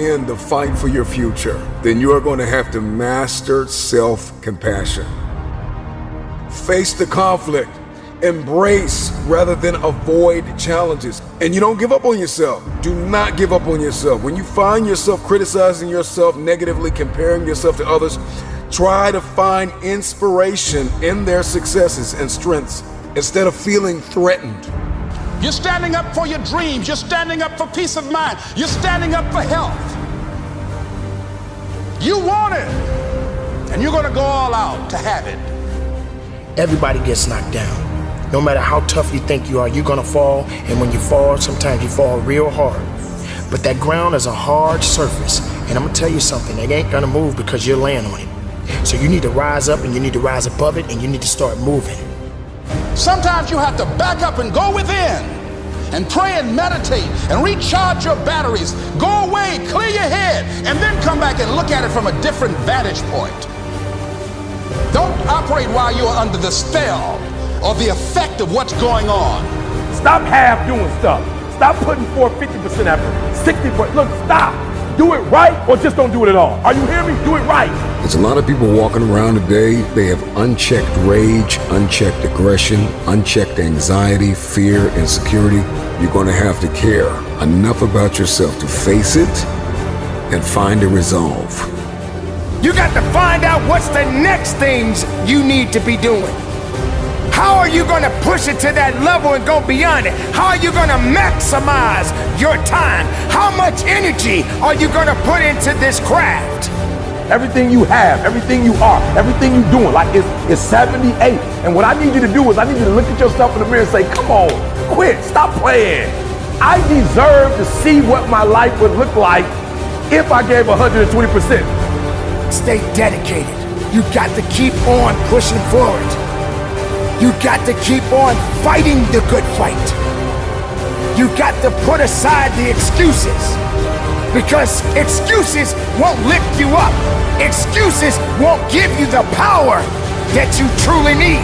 in the fight for your future, then you are going to have to master self-compassion. Face the conflict. Embrace rather than avoid challenges. And you don't give up on yourself. Do not give up on yourself. When you find yourself criticizing yourself negatively, comparing yourself to others, try to find inspiration in their successes and strengths instead of feeling threatened. You're standing up for your dreams. You're standing up for peace of mind. You're standing up for health. You want it, and you're going to go all out to have it. Everybody gets knocked down. No matter how tough you think you are, you're gonna fall, and when you fall, sometimes you fall real hard. But that ground is a hard surface, and I'm gonna tell you something, it ain't gonna move because you're laying on it. So you need to rise up, and you need to rise above it, and you need to start moving. Sometimes you have to back up and go within and pray and meditate and recharge your batteries. Go away, clear your head, and then come back and look at it from a different vantage point. Don't operate while you're under the spell or the effect of what's going on. Stop half doing stuff. Stop putting forth 50% effort, 60%. Look, stop. Do it right or just don't do it at all. Are you hearing me? Do it right. There's a lot of people walking around today. They have unchecked rage, unchecked aggression, unchecked anxiety, fear, insecurity. You're going to have to care enough about yourself to face it and find a resolve. You got to find out what's the next things you need to be doing. How are you gonna push it to that level and go beyond it? How are you gonna maximize your time? How much energy are you gonna put into this craft? Everything you have, everything you are, everything you're doing, like it's 78. And what I need you to do is I need you to look at yourself in the mirror and say, come on, quit, stop playing. I deserve to see what my life would look like if I gave 120%. Stay dedicated. You got to keep on pushing forward. You got to keep on fighting the good fight. You got to put aside the excuses, because excuses won't lift you up. Excuses won't give you the power that you truly need.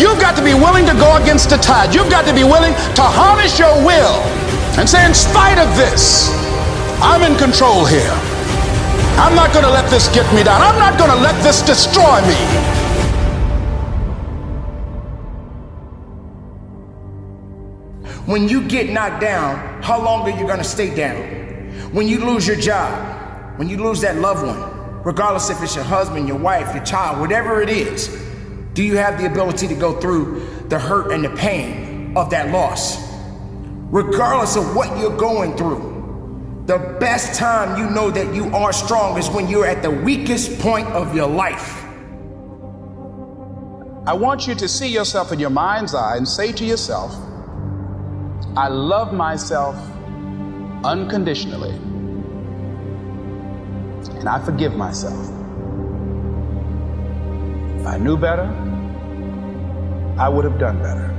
You've got to be willing to go against the tide. You've got to be willing to harness your will and say, in spite of this, I'm in control here. I'm not going to let this get me down. I'm not going to let this destroy me. When you get knocked down, how long are you gonna stay down? When you lose your job, when you lose that loved one, regardless if it's your husband, your wife, your child, whatever it is, do you have the ability to go through the hurt and the pain of that loss? Regardless of what you're going through, the best time you know that you are strong is when you're at the weakest point of your life. I want you to see yourself in your mind's eye and say to yourself, I love myself unconditionally, and I forgive myself. If I knew better, I would have done better.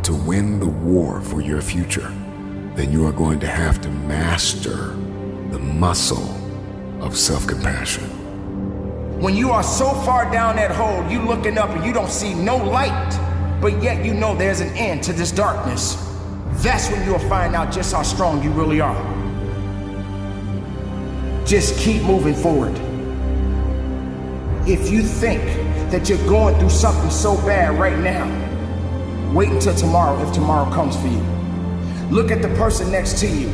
To win the war for your future, then you are going to have to master the muscle of self-compassion. When you are so far down that hole, you looking up and you don't see no light, but yet you know there's an end to this darkness, that's when you'll find out just how strong you really are. Just keep moving forward. If you think that you're going through something so bad right now, wait until tomorrow if tomorrow comes for you. Look at the person next to you.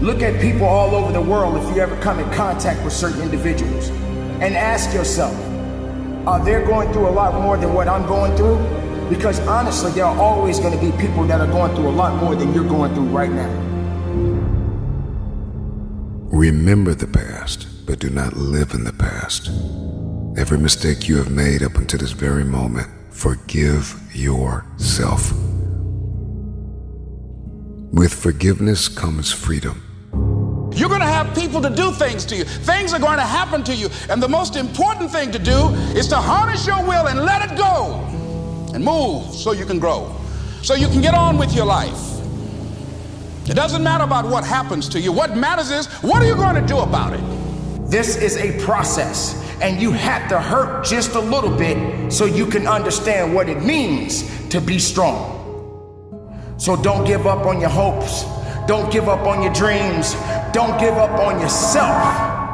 Look at people all over the world if you ever come in contact with certain individuals, and ask yourself, are they going through a lot more than what I'm going through? Because honestly, there are always going to be people that are going through a lot more than you're going through right now. Remember the past, but do not live in the past. Every mistake you have made up until this very moment, forgive yourself. With forgiveness comes freedom. You're going to have people to do things to you. Things are going to happen to you. And the most important thing to do is to harness your will and let it go. And move so you can grow, so you can get on with your life. It doesn't matter about what happens to you. What matters is, what are you going to do about it? This is a process, and you have to hurt just a little bit so you can understand what it means to be strong. So don't give up on your hopes. Don't give up on your dreams. Don't give up on yourself.